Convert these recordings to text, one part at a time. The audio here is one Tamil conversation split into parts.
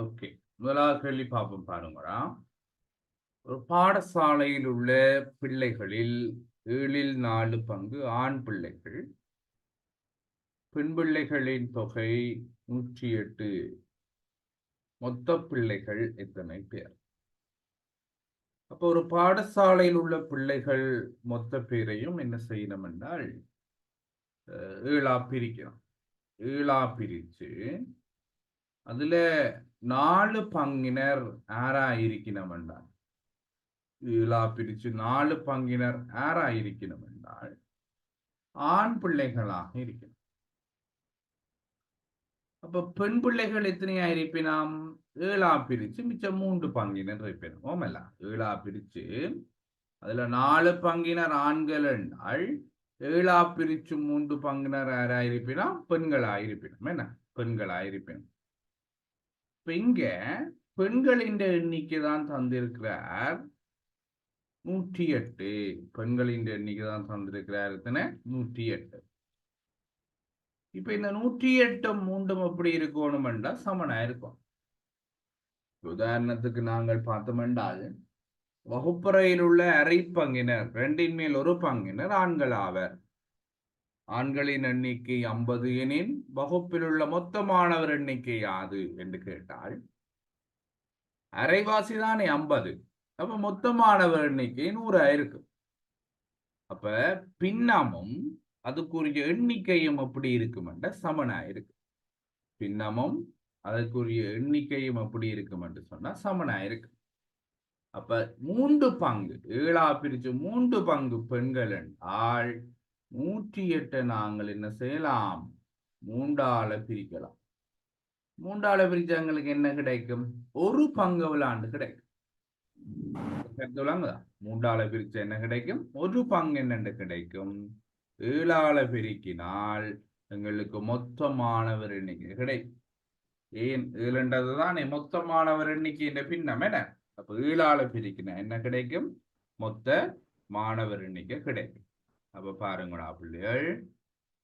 ஓகே, முதலாவது கேள்வி பார்ப்போம் பாருங்களா. ஒரு பாடசாலையில் உள்ள பிள்ளைகளில் 4 ஆண் பிள்ளைகள். பெண் பிள்ளைகளின் தொகை 108. மொத்த பிள்ளைகள் எத்தனை பேர்? அப்போ ஒரு பாடசாலையில் உள்ள பிள்ளைகள் மொத்த பேரையும் என்ன செய்யணும் என்றால் 7 பிரிக்கணும். 7 பிரிச்சு அதுல 4 பங்கினர் யாரா இருக்கணும் என்றால் 7 பிரிச்சு 4 பங்கினர் யாரா இருக்கணும் என்றால் ஆண் பிள்ளைகளாக இருக்கணும். அப்ப பெண் பிள்ளைகள் எத்தனையா இருப்பினாம்? 7 பிரிச்சு மிச்சம் 3 பங்கினர் இருப்பினோம். ஓமல்ல 7 பிரிச்சு அதுல 4 பங்கினர் ஆண்கள் என்றால் 7 பிரிச்சு 3 பங்கினர் யாரா இருப்பினோம்? பெண்களாயிருப்பினோம். என்ன பெண்களாயிருப்பினோம். இப்ப இங்க பெண்களின் எண்ணிக்கை தான் தந்திருக்கிறார் 108. பெண்களின் எண்ணிக்கை தான் தந்திருக்கிறார் எத்தனை? 108. இப்ப இந்த 108 3 எப்படி இருக்கணும் என்றால் சமனா இருக்கும். உதாரணத்துக்கு நாங்கள் பார்த்தோம் என்றால் வகுப்பறையில் உள்ள அரை பங்கினர் 2 மேல் 1 பங்கினர் ஆண்கள் ஆவர். ஆண்களின் எண்ணிக்கை 50 எனின் வகுப்பில் உள்ள மொத்த மாணவர் எண்ணிக்கை யாது என்று கேட்டால் அரைவாசி தானே 50. அப்ப மொத்த மாணவர் எண்ணிக்கை 100 இருக்கு. அப்ப பின்னமும் அதுக்குரிய எண்ணிக்கையும் எப்படி இருக்கும் என்ற சமனா இருக்கு. பின்னமும் அதற்குரிய எண்ணிக்கையும் எப்படி இருக்கும் என்று சொன்னா சமனா இருக்கு. அப்ப 3 பங்கு 7 பிரிச்சு 3 பங்கு பெண்கள் என்றால் 108 நாங்கள் என்ன செய்யலாம்? 3 பிரிக்கலாம். 3 பிரிச்சா எங்களுக்கு என்ன கிடைக்கும்? 1 பங்கு விளாண்டு கிடைக்கும். 3 பிரிச்சு என்ன கிடைக்கும்? 1 பங்கு என்ன கிடைக்கும்? 7 பெருக்கினால் எங்களுக்கு மொத்த மாணவர் எண்ணிக்கை கிடைக்கும். ஏன் 7 தானே மொத்த மாணவர் எண்ணிக்கை பின்னம் என்ன? அப்ப 7 பிரிக்கினா என்ன கிடைக்கும்? மொத்த மாணவர் எண்ணிக்கை கிடைக்கும். அப்ப பாருங்களா பிள்ளைகள்,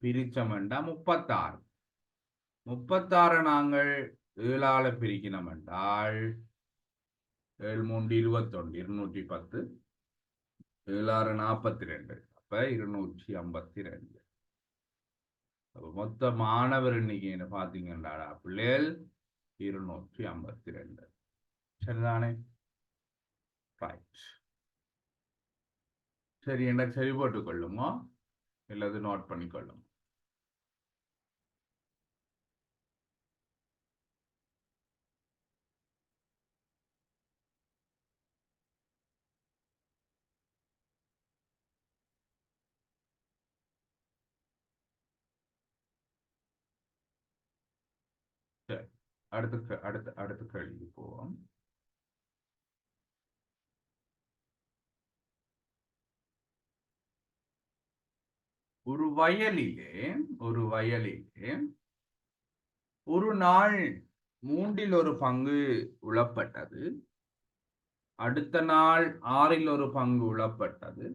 பிரிச்சமெண்டா 36. 36 நாங்கள் 7 பிரிக்கணும் என்றால் 7 3 21 210 7 42. அப்ப 252. அப்ப மொத்த மாணவர் எண்ணிக்கை என்ன பாத்தீங்கன்னா பிள்ளைகள் 252. சரிதானே? ரைட். சரி, என்ன சரி போட்டுக் கொள்ளுமோ இல்லது நோட் பண்ணிக்கொள்ளும். சரி, அடுத்த கேள்வி போவோம். ஒரு வயலிலே ஒரு நாள் 1/3 பங்கு உழப்பட்டது. அடுத்த நாள் 1/6 பங்கு உழப்பட்டது.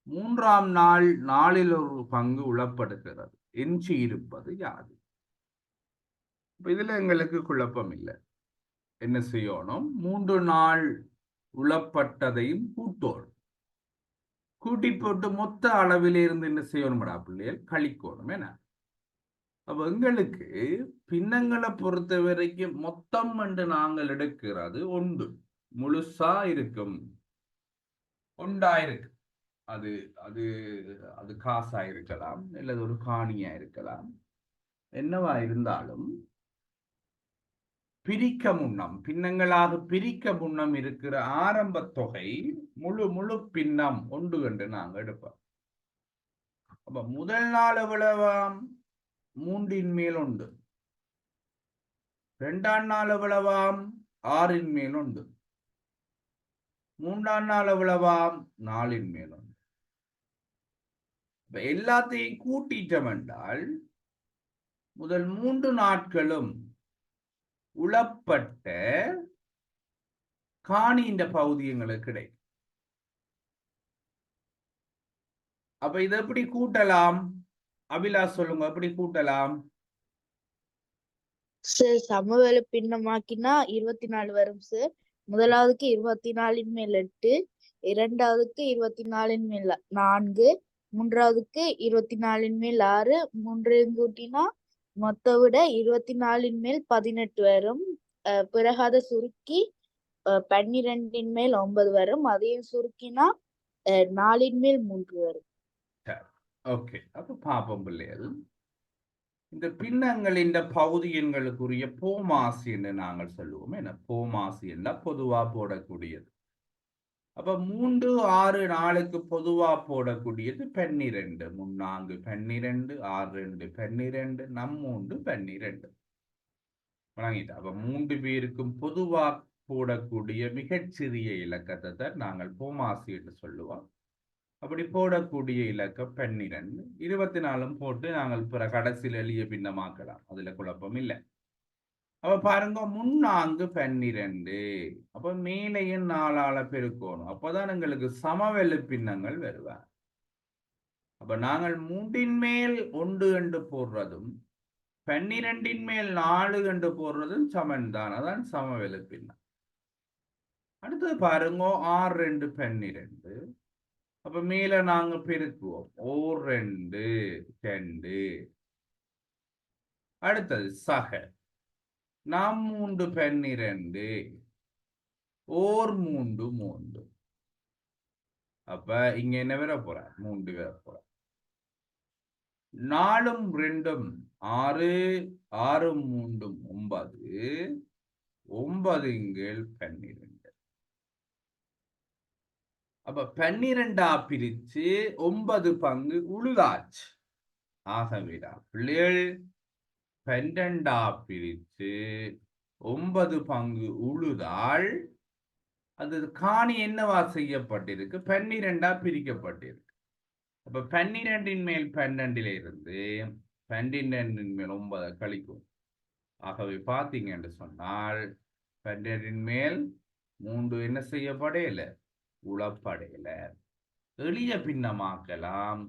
3ஆம் நாள் 4/1 பங்கு உழப்படுகிறது. எஞ்சி இருப்பது யாது? இதுல எங்களுக்கு குழப்பம் இல்லை. என்ன செய்யணும்? 3 நாள் உழப்பட்டதையும் கூட்டோம். கூட்டி போட்டு மொத்த அளவிலிருந்து என்ன செய்யணும்டா பிள்ளைகள்? கழிக்கணும். என்ன? அப்ப எங்களுக்கு பின்னங்களை பொறுத்த வரைக்கும் மொத்தம் என்று நாங்கள் எடுக்கிறது 1 முழுசா இருக்கும். 1 இருக்கு. அது அது அது காசா இருக்கலாம், இல்லது ஒரு காணியா இருக்கலாம். என்னவா இருந்தாலும் பிரிக்க முன்னம், பின்னங்களாக பிரிக்க முன்னம் இருக்கிற ஆரம்ப தொகை முழு பின்னம் 1 என்று நாங்கள் எடுப்போம். அப்ப முதல் நாள் எவ்வளவாம்? 3 மேல் 1. 2ஆம் நாள் எவ்வளவாம்? 6 மேல் 1. 3ஆம் நாள் எவ்வளவாம்? 4 மேல் 1. எல்லாத்தையும் கூட்டிட்டோம் என்றால் முதல் 3 நாட்களும் உழப்பட்ட காணியின் பகுதி எங்களுக்கு கிடைக்கும். அப்ப இதை எப்படி கூட்டலாம்? அபிலாஷ் சொல்லுங்க, எப்படி கூட்டலாம்? சார் சமவெளி பின்னமாக்கினா 24 வரும் சார். முதலாவதுக்கு 24 மேல் 8, இரண்டாவதுக்கு 24 மேல் 4, மூன்றாவதுக்கு 24 மேல் 6, மூன்றையும் கூட்டினா மொத்த விட 24 மேல் 18 வரும். பிறகு அதை சுருக்கி 12 மேல் 9 வரும். அதையும் சுருக்கினா 4 மேல் 3 வரும். ஓகே, அப்ப பாப்போம் பிள்ளைகள். இந்த பின்னங்களின் பகுதி எண்களுக்குரிய போமாசி என்று நாங்கள் சொல்லுவோம். என்ன போமாசி என்றா பொதுவா போடக்கூடியது. அப்ப 3, 6, 4க்கு பொதுவா போடக்கூடியது 12, 3, 4, 12, 6, 2, 12, 3, 12. வழங்கிட்டா. அப்ப 3 பேருக்கும் பொதுவா போடக்கூடிய மிகச்சிறிய இலக்கத்தை தான் நாங்கள் போமாசி என்று சொல்லுவோம். அப்படி போடக்கூடிய இலக்கம் 12. 24 போட்டு நாங்கள் பிற கடைசியில் எளிய பின்னமாக்கலாம். அதுல குழப்பம் இல்லை. அப்ப பாருங்க, 3, 12. அப்ப மேலையும் 4ஆல பெருக்கணும். அப்பதான் எங்களுக்கு சமவெளி பின்னங்கள் வருவார். அப்ப நாங்கள் 3 மேல் 1 என்று போடுறதும் 12 மேல் 4 என்று போடுறதும் சமன் தான். அதான் சமவெளி பின்னம். அடுத்தது பாருங்க, 6, 2, 12. அப்ப மேல நாங்க பெருக்குவோம். 2, 2. அடுத்தது சக 3, 12. 3, 3. அப்ப இங்க என்ன வர போற? 3 வர போற. 4, 2, 6, 6, 3, 9. 9 இங்கேல் 12. அப்ப 12ஆ பிரிச்சு 9 பங்கு உழுதாச்சு. ஆகவேடா பிள்ளைகள் 12ஆ பிரிச்சு 9 பங்கு உழுதால் அது காணி என்னவா செய்யப்பட்டிருக்கு? 12ஆ பிரிக்கப்பட்டிருக்கு. அப்ப 12 மேல் 12 இருந்து 12 மேல் 9 கழிக்கும். ஆகவே பார்த்தீங்க என்று சொன்னால் 12 மேல் 3 என்ன செய்யப்படையில? உளப்படையில. எளிய பின்னமாக்கலாம்.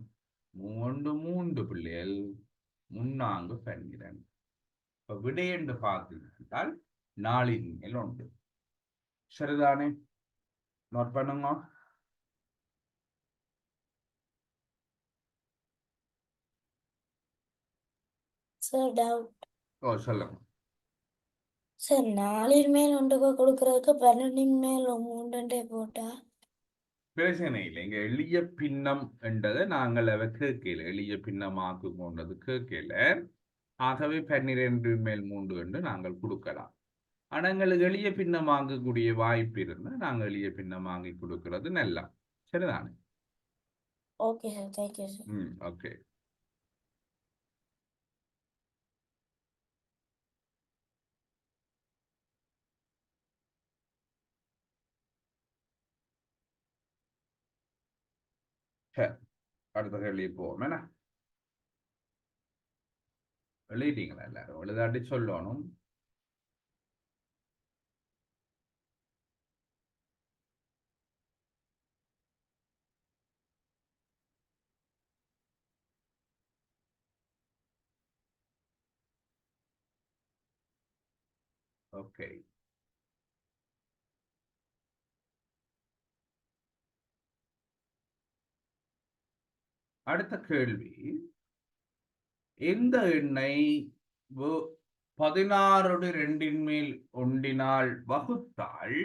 3, 3 பிள்ளைகள் 3, 12. இப்ப விடை என்று பார்த்தீர்கள் 4 மேல் 1. சரிதானே? நோட் பண்ணுங்க. Sir doubt. சொல்லுங்க சார் 4 மேல் 1 கொடுக்கறதுக்கு 12 மேல் 3 போட்டா பிரச்சனை இல்லை. இங்க எளிய பின்னம் என்றதை நாங்கள் அவ கேட்கல. எளிய பின்னமாக்கு கொண்டது கேட்கல. ஆகவே 12 மேல் 3 என்று நாங்கள் கொடுக்கலாம். ஆனா எங்களுக்கு எளிய பின்னம் வாங்கக்கூடிய வாய்ப்பு இருந்தால் நாங்கள் எளிய பின்னம் வாங்கி கொடுக்கிறது நல்லா. சரிதானே? Okay sir, thank you sir. Okay. சரி, அடுத்த கேள்வி போவோம். என்ன எழுதிட்டீங்களா? எல்லாரும் எழுதாட்டி சொல்லணும். ஓகே. அடுத்த கேள்வி, எந்த எண்ணை 16 2 மேல் 1 வகுத்தால்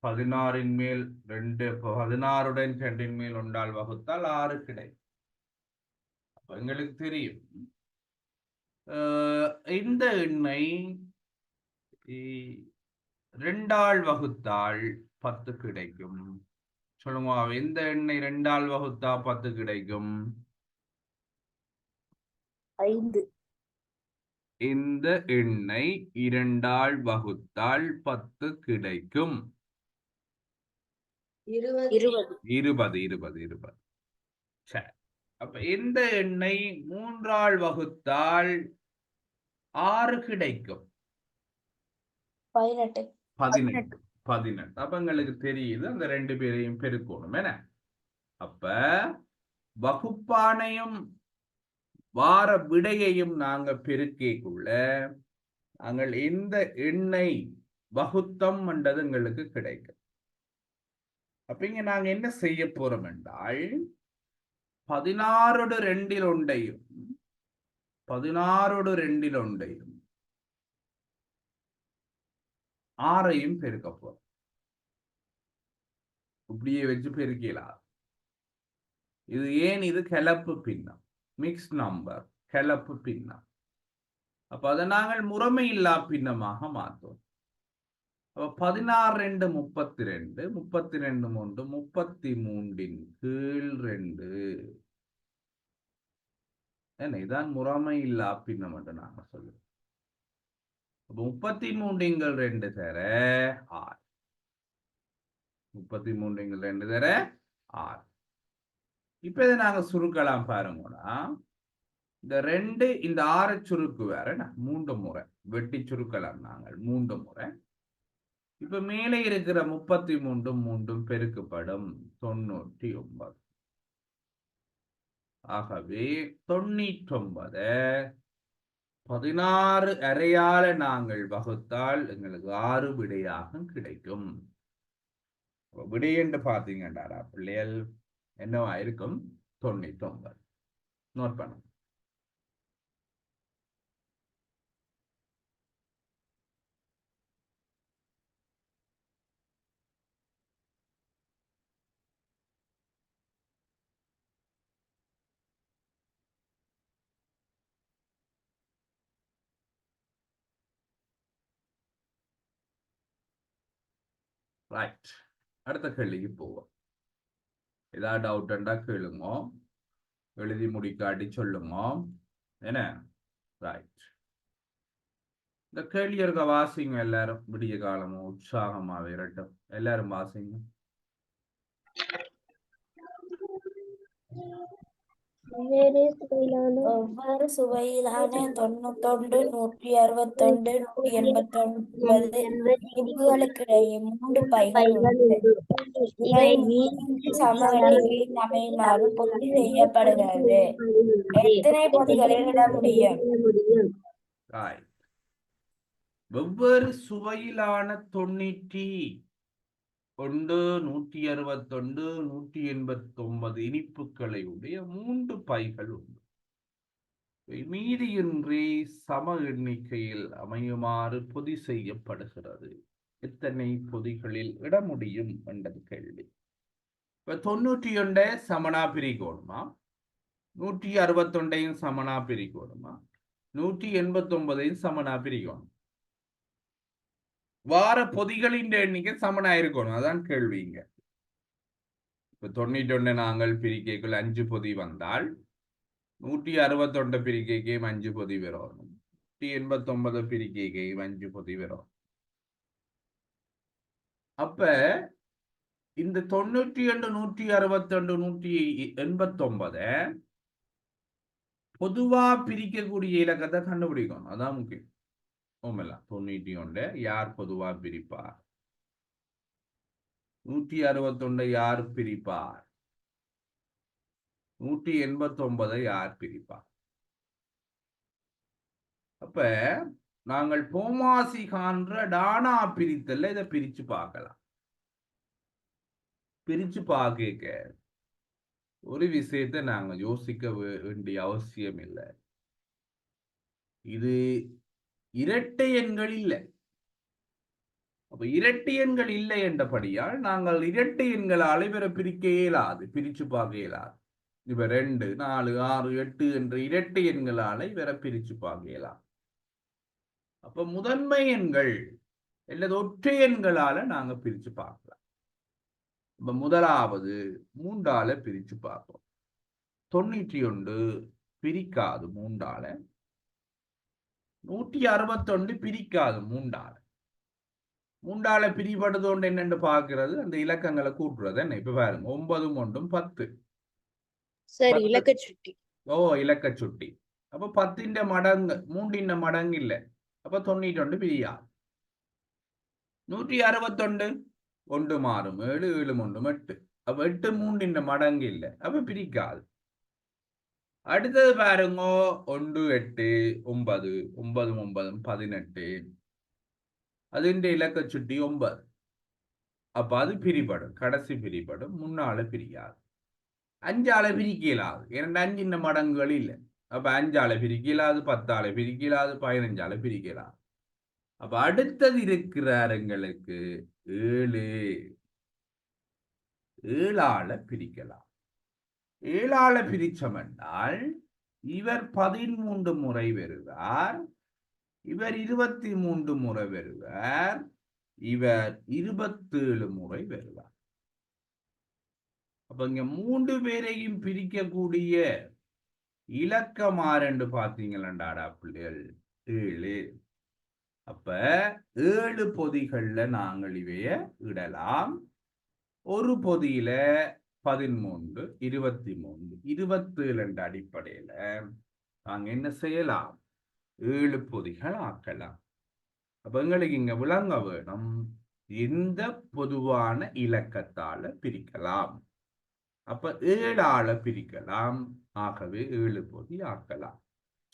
16 மேல் 2 16 2 மேல் 1 வகுத்தால் 6 கிடைக்கும். அப்ப எங்களுக்கு தெரியும் இந்த எண்ணை 2 வகுத்தால் 10 கிடைக்கும். சொல்லுங்க, எந்த எண்ணை 2 வகுத்தா 10 கிடைக்கும்? 5. இந்த எண்ணை 2 வகுத்தால் 10 கிடைக்கும். 20. 20. சரி. அப்ப எந்த எண்ணை 3 வகுத்தால் 6 கிடைக்கும்? 18. 18. அப்ப எங்களுக்கு தெரியுது அந்த 2 பேரையும் பெருக்கணும். என்ன? அப்ப வகுப்பானையும் வார விடையையும் நாங்க பெருக்கிக்குள்ள நாங்கள் எந்த எண்ணை வகுத்தம் என்றது எங்களுக்கு கிடைக்கும். அப்ப இங்க நாங்க என்ன செய்ய போறோம் என்றால் 16 2 ஒன்றையும் 16 2 ஒன்றையும் 6ஐயும் பெருக்க போறோம். இப்படியே வச்சு பெருக்கலாம். இது ஏன் இது கலப்பு பின்னம், மிக்ஸ் நம்பர், கலப்பு பின்னம். அப்ப அதை நாங்கள் முறைமை இல்லா பின்னமாக மாற்றோம். அப்ப 16 2 32 32 3 33 கீழ் 2 என்ன இதான் முறைமை இல்லா பின்னம் என்று நாங்க சொல்லுவோம். 33 2 தர 6, 33 2 தர 6. இப்ப இதை நாங்க சுருக்கலாம் பாருங்கன்னா, இந்த 2 இந்த 6 சுருக்கு வேற 3 முறை வெட்டி சுருக்கலாம் நாங்கள் 3 முறை. இப்ப மேலே இருக்கிற 33 3 பெருக்கப்படும் 99. ஆகவே 99 16 அரையால நாங்கள் வகுத்தால் எங்களுக்கு 6 விடையாக கிடைக்கும். விடை என்று பார்த்தீங்கன்னாரா பிள்ளைகள் என்னவா இருக்கும்? 99. நோட் பண்ணுங்க. ரைட், அடுத்த கேள்விக்கு போவோம். ஏதாவது டவுட்ண்டா கேளுங்க, எழுதி முடிக்காட்டி சொல்லுங்க. என்ன? ரைட், இந்த கேள்வி இருக்க வாசிங்க எல்லாரும். விடிய காலமும் உற்சாகமா விரட்டும். எல்லாரும் வாசிங்க. ஒவ்வொரு சுவையிலான 91 161 189 இனிப்புகளுக்கிடையே 3 பைகள் உண்டு. இவை 3 சம எண்ணிக்கையில் அமையுமாறு பொதி செய்யப்படுகிறது. எத்தனை பொதிகளில் இட முடியும்? ரைட், வெவ்வேறு சுவையிலான 91 161 189 இனிப்புகளை உடைய 3 பைகள் உண்டு. மீதியின்றி சம எண்ணிக்கையில் அமையுமாறு பொதி செய்யப்படுகிறது. எத்தனை பொதிகளில் இட முடியும் என்றது கேள்வி. இப்ப 91 சமனா பிரிக்கணுமா, 161 சமனா பிரிக்கணுமா, 189 சமனா பிரிக்கணும். வார பொதிகளின் எண்ணிக்கை சமனா இருக்கணும், அதான் கேள்விங்க. இப்ப 91 நாங்கள் பிரிக்கைக்குள் 5 பொதி வந்தால் 161 பிரிக்கைக்கும் 5 பொதி வரும், 189 பிரிக்கைக்கும் 5 பொதி வரும். அப்ப இந்த 91 162 189 பொதுவா பிரிக்கக்கூடிய இலக்கத்தை கண்டுபிடிக்கணும், அதான் முக்கியம். 91 யார் பொதுவா பிரிப்பார்? 161 யார் பிரிப்பார்? 189 யார் பிரிப்பார்? அப்ப நாங்கள் போமாசி காண்ற டானா பிரித்தல்ல இதை பிரிச்சு பார்க்கலாம். பிரிச்சு பார்க்க ஒரு விஷயத்தை நாங்க யோசிக்க வேண்டிய அவசியம் இல்லை. இது இரட்டை எண்கள் இல்லை. அப்ப இரட்டை எண்கள் இல்லை என்றபடியால் நாங்கள் இரட்டை எண்களால் இவரை பிரிக்க இயலாது, பிரிச்சு பார்க்க இயலாது. இப்ப 2 4 6 8 என்ற இரட்டை எண்களால இவரை பிரிச்சு பார்க்க இயலாது. அப்ப முதன்மை எண்கள் அல்லது ஒற்றை எண்களால நாங்க பிரிச்சு பார்க்கலாம். இப்ப முதலாவது 3ஆல பிரிச்சு பார்ப்போம். 91 பிரிக்காது 3ஆல, 161 பிரிக்காது 3ஆல. 3ஆல பிரிபடுது ஒன்று என்னென்று பார்க்கிறது, அந்த இலக்கங்களை கூட்டுறது என்ன. இப்ப பாருங்க 9 1 10. சரி, இலக்க சுட்டி. ஓ, இலக்க சுட்டி. அப்ப 10 மடங்கு 3 மடங்கு இல்லை. அப்ப 91 பிரியா. 161 1 மாறும் 7 7 1 8. அப்ப 8 3 மடங்கு இல்லை, அப்ப பிரிக்காது. அடுத்தது பாருங்க 1 8 9 9 9 18 അതിന്റെ இலக்க சுட்டி 9. அப்ப அது பிரிபடும், கடைசி பிரிபடும், முன்னால பிரியாது. 5ஆல பிரிக்க இயலாது, இரண்டு 5 இந்த மடங்குகள் இல்லை. அப்ப 5ஆல பிரிக்க இயலாது, 10ஆல பிரிக்க இயலாது, 15ஆல பிரிக்க இயலாது. அப்ப அடுத்தது இருக்கிறாருங்களுக்கு 7 7ஆல பிரிக்கலாம். 7ஆல பிரிச்சம் என்றால் இவர் 13 முறை வருவார், இவர் 23 முறை வருவார், இவர் 27 முறை வருவார். அப்ப இங்க 3 பேரையும் பிரிக்கக்கூடிய இலக்கமாறு என்று பார்த்தீங்களா பிள்ளைகள் 7. அப்ப 7 பொதிகள்ல நாங்கள் இவைய இடலாம். ஒரு பொதியில 13 23 27 என்ற அடிப்படையில நாங்க என்ன செய்யலாம், 7 பொதிகள் ஆக்கலாம். அப்ப எங்களுக்கு இங்க விளங்க வேணும், எந்த பொதுவான இலக்கத்தால பிரிக்கலாம். அப்ப 7ஆல பிரிக்கலாம், ஆகவே 7 பொதி ஆக்கலாம்.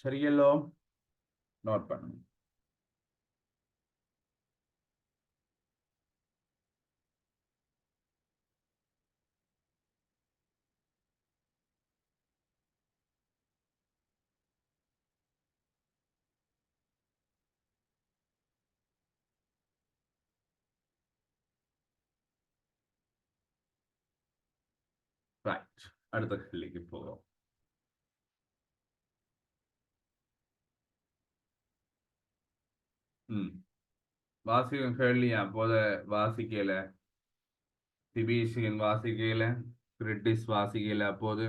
சரியல்லோ, நோட் பண்ணுங்க. ரைட், அடுத்த கேள்விக்கு போவோம். வாசிக்கும் கேள்வியா போத வாசிக்கல, திபீஷியன் வாசிக்கல, கிரிட்டிஸ் வாசிக்கல, அப்போது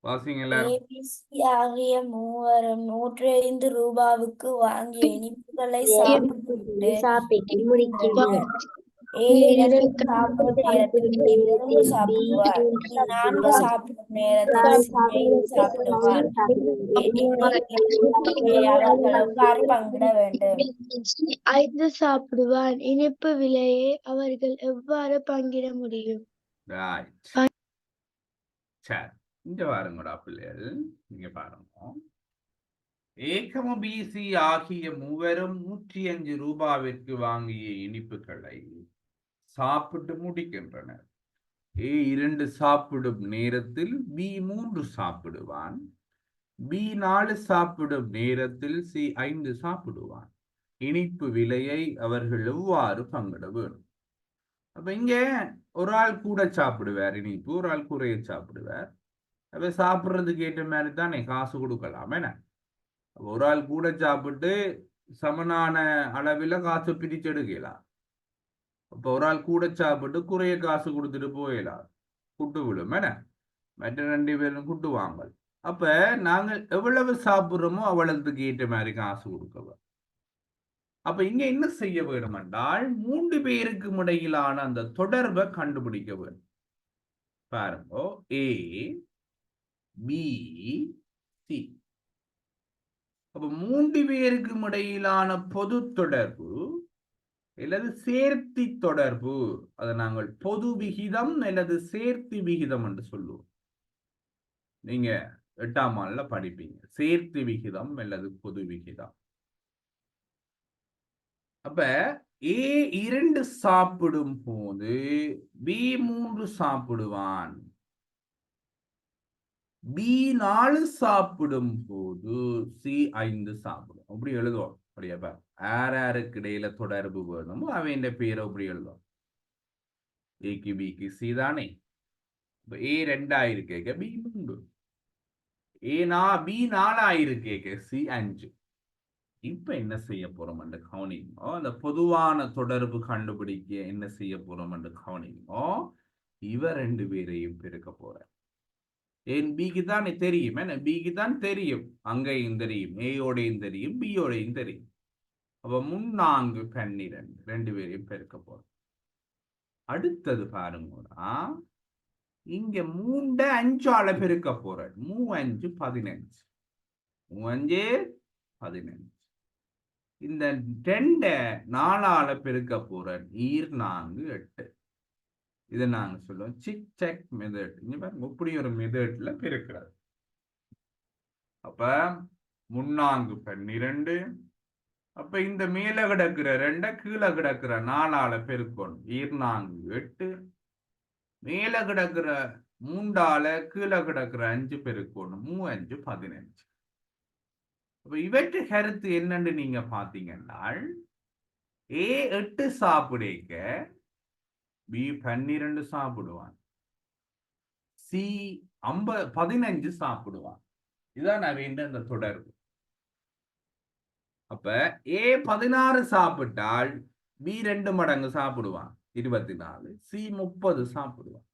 வாசிங்க எல்லாரும். ஏபிசி ஆகிய மூவரும் 105 ரூபாவுக்கு வாங்கிய இனிப்புகளை சாப்பிட்டு சாப்பிட்டு முடிக்கின்றனர். ஏ 2 சாப்பிடும் நேரத்தில் பி 3 சாப்பிடுவார், பி 4 சாப்பிடும் நேரத்தில் சி 5 சாப்பிடுவார். அவர்கள் எவ்வாறு பங்கிட வேண்டும்? 5 சாப்பிடுவார். இனிப்பு விலையை அவர்கள் எவ்வாறு பங்கிட முடியும்? சரி, இங்க பாருங்கடா பிள்ளைகள், இங்க பாருங்க. ஏகமும் பிசி ஆகிய மூவரும் 105 ரூபாவிற்கு வாங்கிய இனிப்புகளை சாப்பிட்டு முடிக்கின்றனர். ஏ 2 சாப்பிடும் நேரத்தில் பி 3 சாப்பிடுவான், பி 4 சாப்பிடும் நேரத்தில் சி 5 சாப்பிடுவான். இனிப்பு விலையை அவர்கள் எவ்வாறு பங்கிட வேணும்? அப்ப இங்க ஒரு ஆள் கூட சாப்பிடுவார் இனிப்பு, ஒரு ஆள் குறைய சாப்பிடுவார். அப்ப சாப்பிட்றதுக்கு ஏற்ற மாதிரி தானே காசு கொடுக்கலாம். என்ன, ஒரு ஆள் கூட சாப்பிட்டு சமனான அளவில் காசு பிரிச்செடுக்கலாம். அப்ப ஒரு ஆள் கூட சாப்பிட்டு குறைய காசு கொடுத்துட்டு போயிடலாம், குட்டு விடும். என்ன, மற்ற 2 பேரும் குட்டுவாங்க. அப்ப நாங்கள் எவ்வளவு சாப்பிட்றோமோ அவ்வளவுக்கு ஏற்ற மாதிரி காசு கொடுக்கணும். அப்ப இங்க என்ன செய்ய வேண்டும் என்றால் 3 பேருக்கு இடையிலான அந்த தொடர்பை கண்டுபிடிக்க வேண்டும். பாருங்க, ஏ பி சி. அப்ப 3 பேருக்கு இடையிலான பொது தொடர்பு அல்லது சேர்த்தி தொடர்பு, அதை நாங்கள் பொது விகிதம் அல்லது சேர்த்தி விகிதம் என்று சொல்லுவோம். நீங்க 8ஆம் ஆண்டுல படிப்பீங்க, சேர்த்தி விகிதம் அல்லது பொது விகிதம். அப்ப ஏ 2 சாப்பிடும் போது பி 3 சாப்பிடுவான், பி 4 சாப்பிடும் போது சி 5 சாப்பிடும். அப்படி எழுதுவோம். அப்படியா, யாருக்கு இடையில தொடர்பு வேணுமோ அவன் பேரை அப்படி எழுதுவோம். ஏக்கு பிக்கு சி தானே. ஏ 2 ஆயிருக்கேக்க பி 3, பி 4 ஆயிருக்கேக்க சி 5. இப்ப என்ன செய்ய போறோம் என்று கவனிங்கோ. அந்த பொதுவான தொடர்பு கண்டுபிடிக்க என்ன செய்ய போறோம் என்று கவனிங்கோ. இவ 2 பேரையும் பெருக்க போறேன். ஏன் பிக்கு தான் தெரியும், என்ன பிக்கு தான் தெரியும், அங்கேயும் தெரியும், ஏயோடையும் தெரியும், பியோடையும் தெரியும். அப்ப 3 4 12 2 பேரையும் பெருக்க போறோம். அடுத்தது பாருங்கடா, இங்க 3 5ஆல பெருக்க போறேன். 3 5 15, 3 5 15. இந்த 2 4ஆல பெருக்க போறேன். 4 8. இதை நாங்க சொல்லுவோம் சிக் செக் மெத்தட். இங்க பாருங்க, இப்படி ஒரு மெத்தட்ல பெருக்கிறது. அப்ப 3 12. அப்ப இந்த மேல கிடக்குற 2 கீழே கிடக்குற 4ஆல பெருக்கணும். 4 8. மேல கிடக்குற 3ஆல கீழே கிடக்குற 5 பெருக்கணும். 3 5 15. அப்ப இவற்று கருத்து என்னன்னு நீங்க பாத்தீங்கன்னா A 8 சாப்பிடுக்க B 12 சாப்பிடுவான், C 15 சாப்பிடுவான். இதுதான் நான் இந்த தொடர்பு. அப்ப A 16 சாப்பிட்டால் B 2 மடங்கு சாப்பிடுவான் 24, C 30 சாப்பிடுவான்.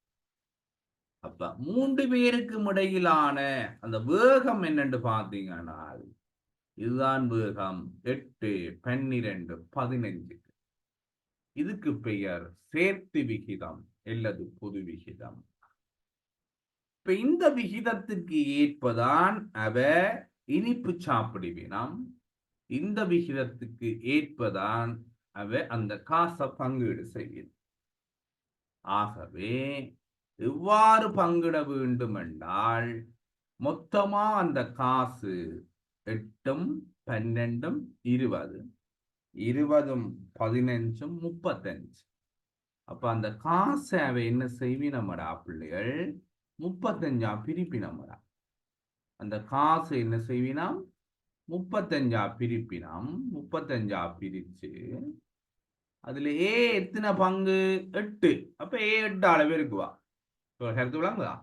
அப்ப 3 பேருக்கும் இடையிலான அந்த வேகம் என்னன்னு பாத்தீங்கன்னா இதுதான் வேகம் 8 12 15. இதுக்கு பெயர் சேர்த்து விகிதம் அல்லது பொது விகிதம். இப்ப இந்த விகிதத்துக்கு ஏற்பதான் அவ இனிப்பு சாப்பிடுவினம். இந்த விகிதத்துக்கு ஏற்பதான் அவ அந்த காசை பங்கீடு செய்யும். ஆகவே எவ்வாறு பங்கிட வேண்டும் என்றால் மொத்தமா அந்த காசு 8 12 20, 20 15 35. அப்ப அந்த காசை அவ என்ன செய்வினமடா பிள்ளைகள் 35 பிரிப்பினமடா. அந்த காசு என்ன செய்வினா 35 பிரிப்பினம். 35 பிரிச்சு அதுல ஏ எத்தனை பங்கு 8. அப்ப ஏ 8 அளவு இருக்குவா. கருத்து விளங்குதா?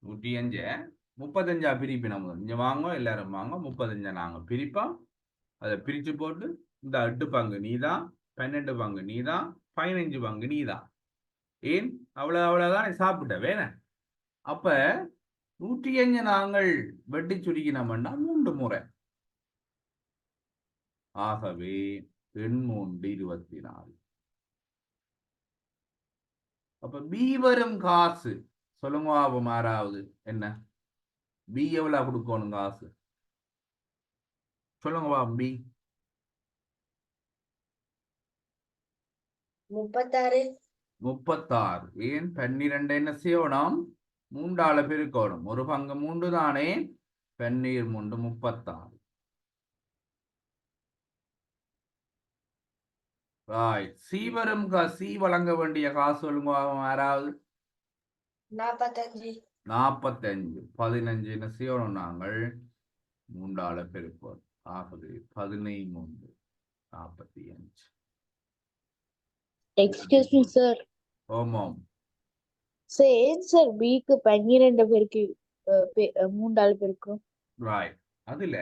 105 35 பிரிப்பினம். இங்க வாங்க எல்லாரும் வாங்க. 35 நாங்க பிரிப்போம். அதை பிரிச்சு போட்டு இந்த 8 பங்கு நீதான், 12 பங்கு நீதான், 15 பங்கு நீதான். ஏன் அவ்வளவுதான் சாப்பிட்ட வேண. அப்ப 105 நாங்கள் வெட்டி சுருக்கினோம்னா 3 முறை. ஆகவே 8 24. அப்ப பி வரும் காசு சொல்லுங்க பாபம். ஆறாவது என்ன பி எவ்வளவு கொடுக்கணும் காசு சொல்லுங்க பாபம். பி 36. ஏன் 12 என்ன செய்யணும் 3ஆல பெருக்கணும். ஒரு பங்கு 3 தானே. 12 3 36. சி வரும் சி வழங்க வேண்டிய காசு சொல்லுங்க யாராவது. 45. 15 என்ன செய்யணும் நாங்கள் 3ஆல பெருப்போம். ஆகவே 13 45. Excuse me sir. ஓமாம். ஏன் சார் பிக்கு 12 பேருக்கு 3ஆல பெருக்கும்? ரைட். அதுல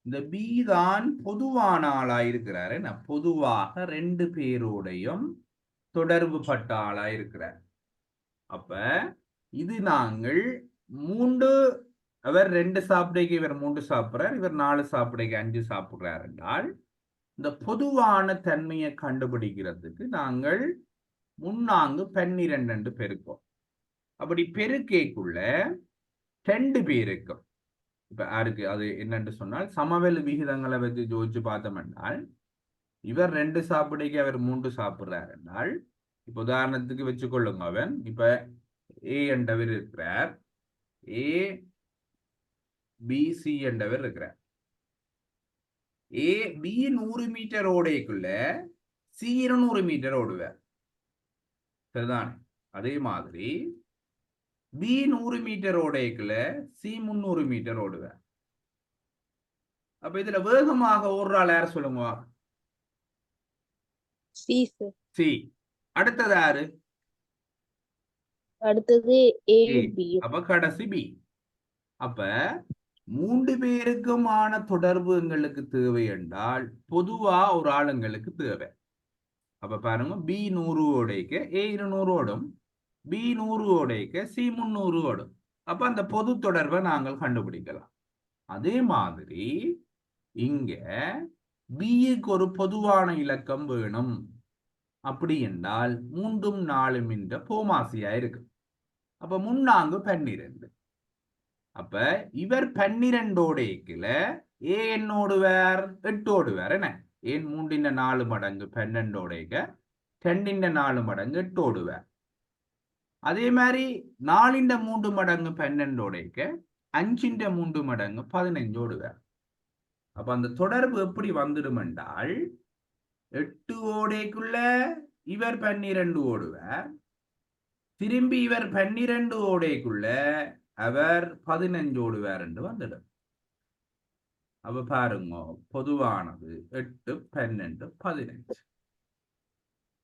இந்த பி தான் பொதுவான ஆளா இருக்கிறாரு. பொதுவாக 2 பேரோடையும் தொடர்பு பட்ட ஆளா இருக்கிறார். அப்ப இது நாங்கள் 3 அவர் 2 சாப்பிடைக்கு இவர் 3 சாப்பிடுறார், இவர் 4 சாப்பிடைக்கு 5 சாப்பிடுறார் என்றால் இந்த பொதுவான தன்மையை கண்டுபிடிக்கிறதுக்கு நாங்கள் 3 12 பெருக்கோம். அப்படி பெருக்கைக்குள்ள 2 பேருக்கும் இப்ப யாருக்கு அது என்னன்னு சொன்னால் சமவெளி விகிதங்களை வச்சு ஜோதிச்சு பார்த்தோம் என்றால் இவர் 2 சாப்பிடைக்கு அவர் 3 சாப்பிடுறார் என்றால் இப்ப உதாரணத்துக்கு வச்சுக்கொள்ளுங்க. அவன் இப்ப ஏ என்றவர் இருக்கிறார், ஏ பி சி என்றவர் இருக்கிறார். ஏ பி 100 மீட்டர் ஓடைக்குள்ள சி 200 மீட்டர் ஓடுவார். சரிதானே? அதே மாதிரி பி 100 மீட்டர் ஓடைக்குள்ள சி 300 மீட்டர் ஓடுவார். அப்ப இதுல வேகமாக ஓடுறாள் யார் சொல்லுங்க? C sir. சி. அடுத்தது யாரு? அடுத்தது ஏ பி. அப்ப கடைசி பி. அப்ப 3 பேருக்குமான தொடர்பு எங்களுக்கு தேவை என்றால் பொதுவா ஒரு ஆளுங்களுக்கு தேவை. அப்ப பாருங்க பி 100 ஓடைக்கு ஏ 200 ஓடும், பி 100 ஓடைக்கு சி 300 ஓடும். அப்ப அந்த பொது தொடர்பை நாங்கள் கண்டுபிடிக்கலாம். அதே மாதிரி இங்க பிக்கு ஒரு பொதுவான இலக்கம் வேணும். அப்படி என்றால் 3 4 என்ற போமாசியா இருக்கு. அப்ப 3 12. அப்ப இவர் 12 ஓடைக்குல ஏ என்னோடுவார் 8 ஓடுவார். என்ன ஏன் 3 4 மடங்கு 12 ஓடைக்க 2 4 மடங்கு 8 ஓடுவார். அதே மாதிரி 4 3 மடங்கு 12 ஓடைக்க 5 3 மடங்கு 15 ஓடுவார். அப்ப அந்த தொடர்பு எப்படி வந்துடும் என்றால் 8 ஓடைக்குள்ள இவர் 12 ஓடுவார், திரும்பி இவர் 12 ஓடைக்குள்ள அவர் 15 ஓடுவார் என்று வந்துடும். அப்ப பாருங்க, பொதுவானது 8 12 15.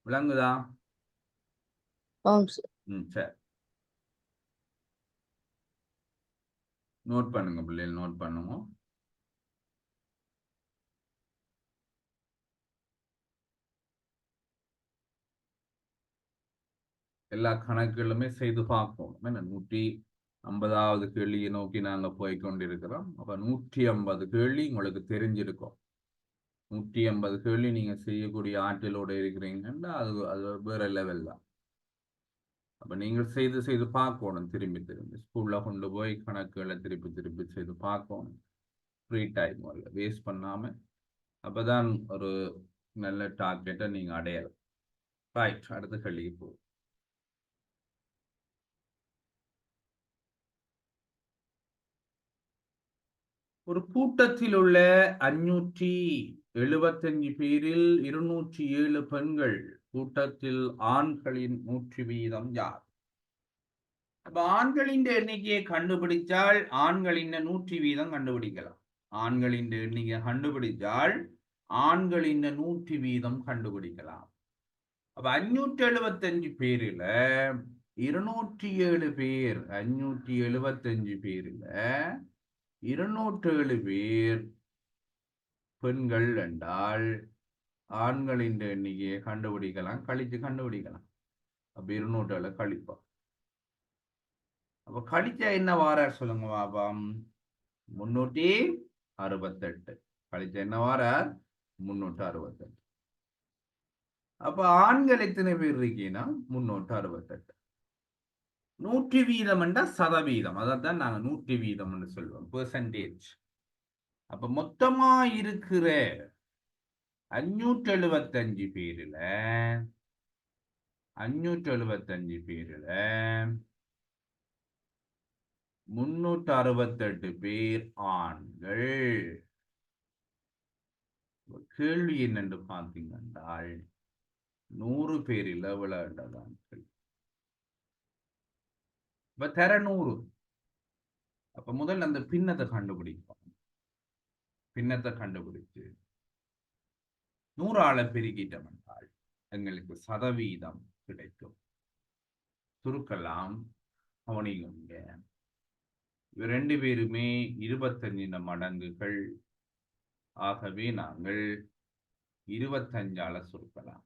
விளங்குதா? ஆம் சார். சரி, நோட் பண்ணுங்க பிள்ளைகள், நோட் பண்ணுங்க. எல்லா கணக்குகளுமே செய்து பார்ப்போம். 150வது கேள்வியை நோக்கி நாங்க போய்கொண்டிருக்கிறோம். அப்ப 150 கேள்வி உங்களுக்கு தெரிஞ்சிருக்கும். 150 கேள்வி நீங்க செய்யக்கூடிய ஆற்றலோட இருக்கிறீங்கன்னா அது அது வேற லெவல் தான். அப்ப நீங்கள் செய்து செய்து பார்க்கணும், திரும்பி திரும்பி ஸ்கூல்ல கொண்டு போய் கணக்குகளை திருப்பி திருப்பி செய்து பார்க்கணும், ஃப்ரீ டைம் வேஸ்ட் பண்ணாம. அப்பதான் ஒரு நல்ல டார்கெட்டை நீங்க அடையலாம். ரைட், அடுத்த கேள்விக்கு போகும். ஒரு கூட்டத்தில் உள்ள 575 பேரில் 207 பெண்கள். கூட்டத்தில் ஆண்களின் 100 வீதம் யார்? அப்ப ஆண்களின் எண்ணிக்கையை கண்டுபிடிச்சால் ஆண்களின் 100 வீதம் கண்டுபிடிக்கலாம். ஆண்களின் எண்ணிக்கையை கண்டுபிடிச்சால் ஆண்களின் 100 வீதம் கண்டுபிடிக்கலாம். அப்ப 575 பேரில 207 பேர், 575 பேரில 207 பேர் பெண்கள் என்றால் ஆண்களின் எண்ணிக்கையை கண்டுபிடிக்கலாம், கழிச்சு கண்டுபிடிக்கலாம். அப்ப 207 கழிப்போம். அப்ப கழிச்சா என்ன வாரார் சொல்லுங்க பாபாம்? 368. கழிச்சா என்ன வாரார்? 368. அப்ப ஆண்கள் எத்தனை பேர் இருக்கீங்கன்னா 368. 100 வீதம் என்றா சதவீதம், அதான் நாங்க 100 வீதம் என்று சொல்லுவோம், பெர்சன்டேஜ். அப்ப மொத்தமா இருக்கிற 575 பேர்ல 368 பேர் ஆண்கள். கேள்வி என்னென்று பார்த்தீங்கன்றால் 100 பேரில் எவ்வளவு ஆண்கள்? இப்ப தர 100. அப்ப முதல்ல அந்த பின்னத்தை கண்டுபிடிப்போம். பின்னத்தை கண்டுபிடிச்சு 100 பெருக்கிட்டோம் என்றால் எங்களுக்கு சதவீதம் கிடைக்கும். சுருக்கலாம், கவனிங்க. 2 பேருமே 25 மடங்குகள். ஆகவே நாங்கள் 25 சுருக்கலாம்.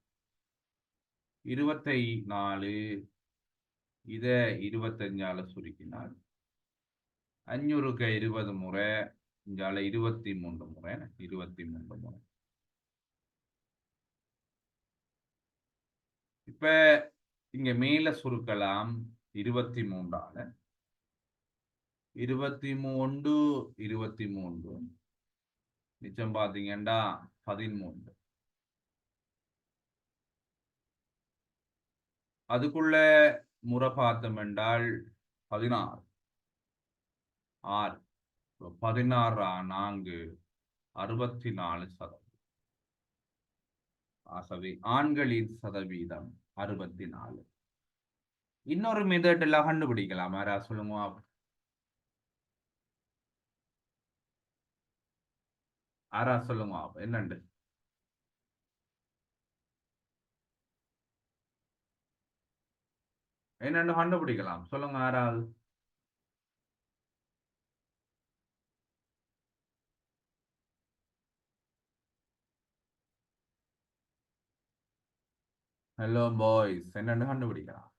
24 இத 25 சுருக்கினால் 500க்கு 20 முறை, இங்கால 23 முறை, 23 முறை. இப்ப இங்க மேல சுருக்கலாம் 23. 23 23 மிச்சம் பாத்தீங்கன்னா 13. அதுக்குள்ள முறை பார்த்தோம் என்றால் 16 6 16 4 64%. ஆகவே ஆண்களின் சதவீதம் 64. இன்னொரு மெத்தட் எல்லாம் கண்டுபிடிக்கலாம். யாரா சொல்லுங்க. யாரா சொல்லுங்க என்னண்டு? என்னன்னு கண்டுபிடிக்கலாம், சொல்லுங்க யாராவது. ஹலோ பாய்ஸ், என்னன்னு கண்டுபிடிக்கலாம்?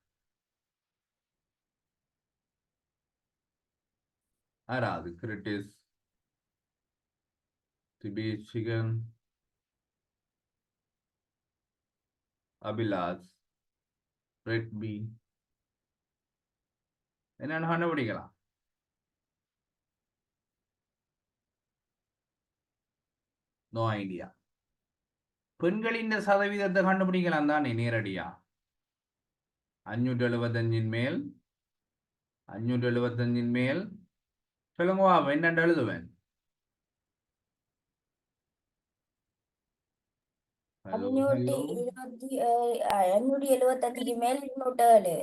யாராவது? கிரிட்டிஸ், திபேத் சிகன், அபிலாஷ், ரெட் பி, என்னன்னு கண்டுபிடிக்கலாம்? No idea. பெண்களின் சதவீதத்தை கண்டுபிடிக்கலாம் தானே நேரடியா. 575 மேல் சொல்லுங்க பாப்போம், என்னென்று எழுதுவேன்? ஹலோ 575 மேல் 207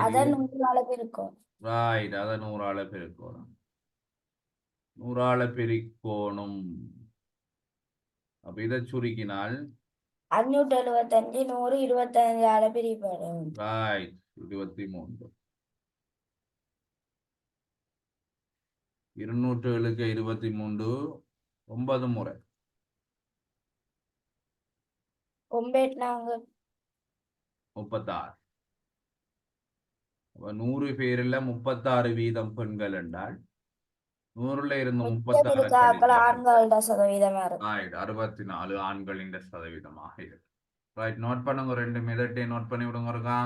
அதான் 100 இருக்கும். ரைட், அதை 100ஆல பெருக்கணும். 100ஆல பெருக்கணும். அப்ப இதை சுருக்கினால் 575 100 25 பிரிப்படும். ரைட், 23. 207க்கு 23 9 முறை. 9 36. அப்ப 100 பேர்ல 36 வீதம் பெண்கள் என்றால் 100ல இருந்து 36 ஆண்களோட சதவீதமா இருக்கும். 64 ஆண்களின் சதவீதமாக இருக்கு. ரைட், நோட் பண்ணுங்க. 2 மெதட்டை நோட் பண்ணி விடுங்க இருக்கா.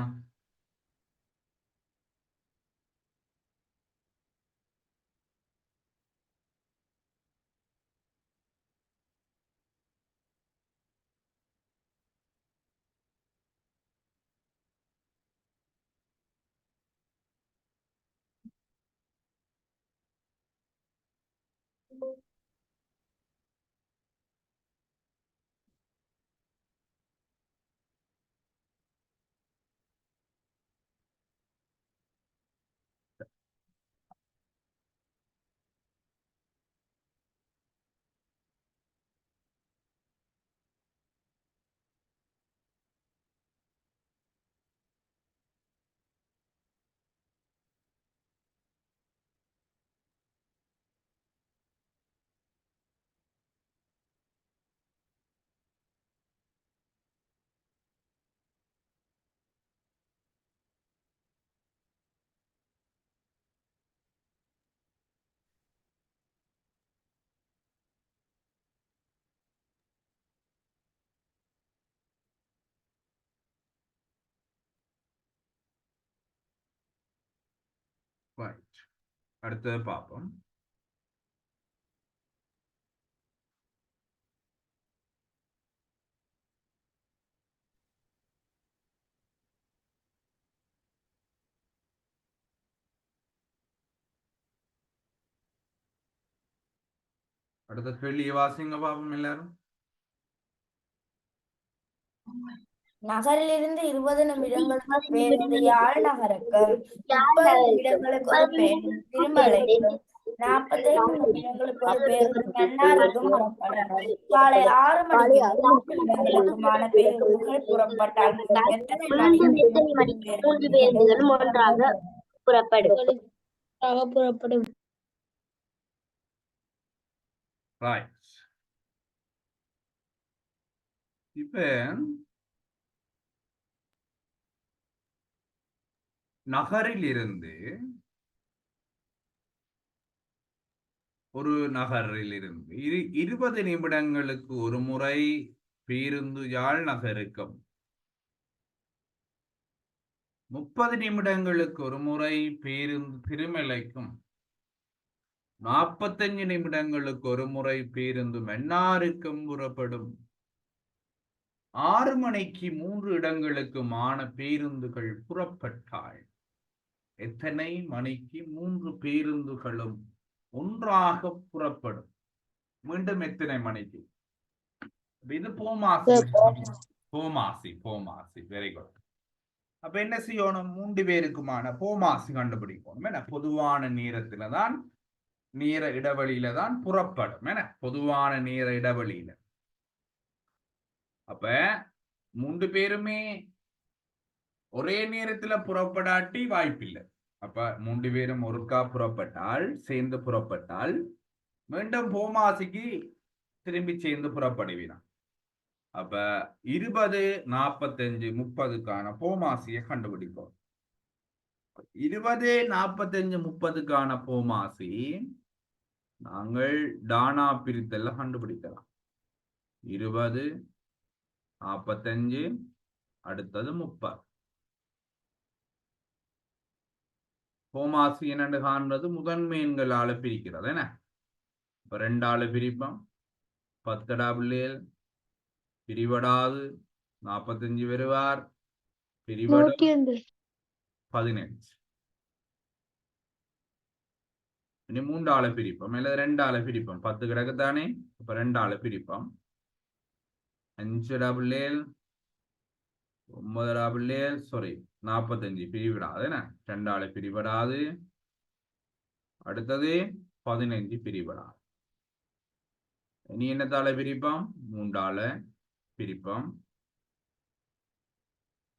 ரைட், அடுத்தது பார்ப்போம். அடுத்த கேள்வியை வாசிங்க பாப்போம் எல்லாரும். நகரிலிருந்து 20 நிமிடங்களுக்கு பேருந்து யாழ் நகருக்கும் 30 நிமிடங்களுக்கு ஒரு பேருந்து திருமலைக்கும் 45 நிமிடங்களுக்கு ஒரு பேருந்து மன்னாருக்கும் புறப்படும். காலை 6 மணிக்கு 3 இடங்களுக்குமான பேருந்துகள் புறப்பட்டால் எத்தனை மணிக்கு 3 பேருந்துகளும் ஒன்றாக புறப்படும். ரைட், இப்ப நகரில் இருந்து ஒரு நகரில் இருந்து 20 நிமிடங்களுக்கு ஒரு முறை பேருந்து யாழ் நகருக்கும் 30 நிமிடங்களுக்கு ஒரு முறை பேருந்து திருமலைக்கும் 45 நிமிடங்களுக்கு ஒரு முறை பேருந்து மன்னாருக்கும் புறப்படும். 6 மணிக்கு 3 இடங்களுக்குமான பேருந்துகள் புறப்பட்டால் எத்தனை மணிக்கு 3 பேருந்துகளும் ஒன்றாக புறப்படும்? மீண்டும் எத்தனை மணிக்கு? இது போமாசி. Very good. அப்ப என்ன செய்யணும்? 3 பேருக்குமான போமாசி கண்டுபிடிக்கணும். என்ன, பொதுவான நேரத்துல தான், நேர இடைவெளியில தான் புறப்படும். என்ன, பொதுவான நேர இடைவெளியில. அப்ப 3 பேருமே ஒரே நேரத்துல புறப்படாட்டி வாய்ப்பில்லை. அப்ப 3 பேரும் ஒருக்கா புறப்பட்டால், சேர்ந்து புறப்பட்டால் மீண்டும் போமாசிக்கு திரும்பி சேர்ந்து புறப்படுவினான். அப்ப 20, 45, 30க்கான போமாசியை கண்டுபிடிப்போம். 20, 45, 30க்கான போமாசி நாங்கள் டானா பிரித்தல்ல கண்டுபிடிக்கலாம். 20, 45, அடுத்தது 30. போமாசி என்னென்று காண்றது முதன்மையன்களால பிரிக்கிறது. என்ன, இப்ப 2ஆல பிரிப்போம். 10 பிள்ளைகள் பிரிவடாது 45 வருவார், பிரிவடும் 15. இனி 3ஆல பிரிப்போம் அல்லது 2ஆல பிரிப்போம். 10 கிடக்கு தானே, அப்ப 2ஆல பிரிப்போம். 5 டபுள் 7 9 டபுள் 7 சாரி 45 பிரிவிடாது என்ன, 2ஆல பிரிவிடாது. அடுத்தது 15 பிரிவிடாது. இனி என்னத்தால பிரிப்போம், 3ஆல பிரிப்போம்.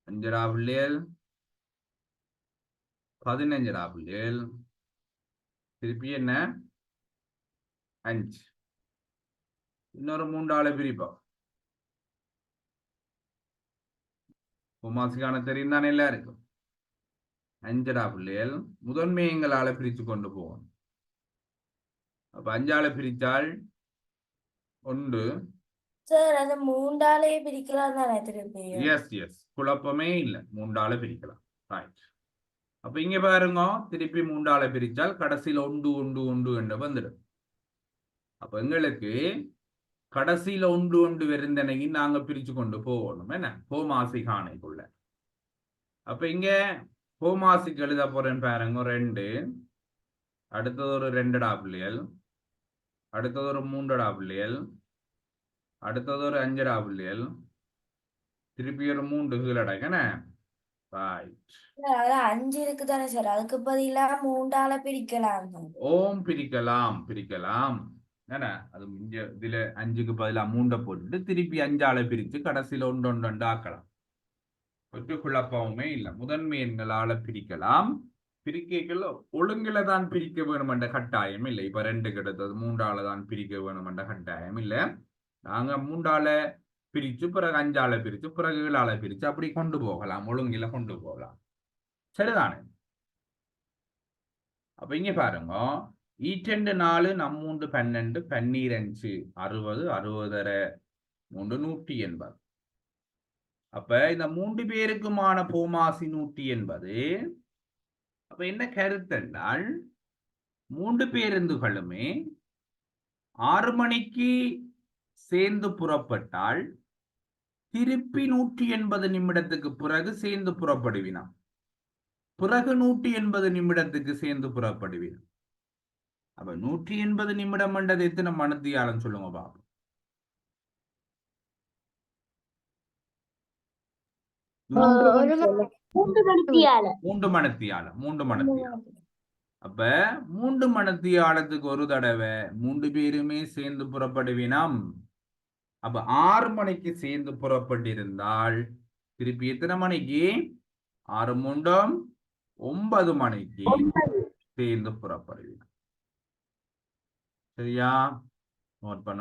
5 டபுள் 7 15 டபுள் 7 திருப்பி என்ன 5. இன்னொரு 3ஆல பிரிப்போம். உமாசிக்கான தெரியும் தானே எல்லாருக்கும். 5 டபுள் 7 முதன்மையங்களால பிரித்து கொண்டு போவோம். அப்ப 5ஆல பிரித்தால் 1. சார் அது 3ஆலே பிரிக்கலாம் தானே திருப்பி? எஸ் குழப்பமே இல்லை, 3ஆல பிரிக்கலாம். ரைட். அப்ப இங்க பாருங்க, திருப்பி 3ஆல பிரிச்சால் கடைசியில் 1 1 1 என்று வந்துடும். அப்ப எங்களுக்கு கடைசியில 1 1 வருந்தனைக்கு நாங்க பிரிச்சு கொண்டு போகணும் என்ன, கோமாசி காணைக்குள்ள. அப்ப இங்க கோமாசிக்கு எழுத போறேன் பாருங்க, 2, அடுத்தது ஒரு 2 டபுள் 7, அடுத்தது ஒரு 3 டபுள் 7, அடுத்தது ஒரு 5 டபுள் 7, திருப்பி ஒரு 3 கீழடக்கன. ரைட். அது 5 இருக்கு தானே சார், அதுக்கு பதிலா 3ஆல பிரிக்கலாம். ஓம் பிரிக்கலாம் என்ன, அது இதுல 5க்கு பதிலா 3 போட்டுட்டு திருப்பி 5ஆல பிரிச்சு கடைசியில 1 1 2 ஆக்கலாம். ஒரு குழப்பமுமே இல்லை. முதன்மை எண்களால பிரிக்கலாம். பிரிக்கைகள் ஒழுங்குல தான் பிரிக்க வேணும் என்ற கட்டாயம் இல்லை. இப்ப 2 கிடைத்தது 3ஆல தான் பிரிக்க வேணும் என்ற கட்டாயம் இல்லை. நாங்க 3ஆல பிரிச்சு பிறகு 5ஆல பிரிச்சு பிறகு 7ஆல பிரிச்சு அப்படி கொண்டு போகலாம், ஒழுங்குல கொண்டு போகலாம். சரிதானே? அப்ப இங்க பாருங்க, 2 4 3 12 12 60 60 3 180. அப்ப இந்த 3 பேருக்குமான போமாசி 180. அப்ப என்ன கருத்து என்றால், 3 பேருந்துகளுமே 6 மணிக்கு சேர்ந்து புறப்பட்டால் திருப்பி 180 நிமிடத்துக்கு பிறகு சேர்ந்து புறப்படுவினான். பிறகு 180 நிமிடத்துக்கு சேர்ந்து புறப்படுவினான். அப்ப 180 நிமிடம் என்றது எத்தனை மணித்தியாலம் சொல்லுங்க பாப்போம். மூன்று மணித்தியாலம். 3 மணித்தியாலம். அப்ப 3 மணித்தியாலத்துக்கு ஒரு தடவை 3 பேருமே சேர்ந்து புறப்படுவினம். அப்ப 6 மணிக்கு சேர்ந்து புறப்பட்டிருந்தால் திருப்பி எத்தனை மணிக்கு, 6 3 9 மணிக்கு சேர்ந்து புறப்படுவினம். சரியா? நோட் பண்ண.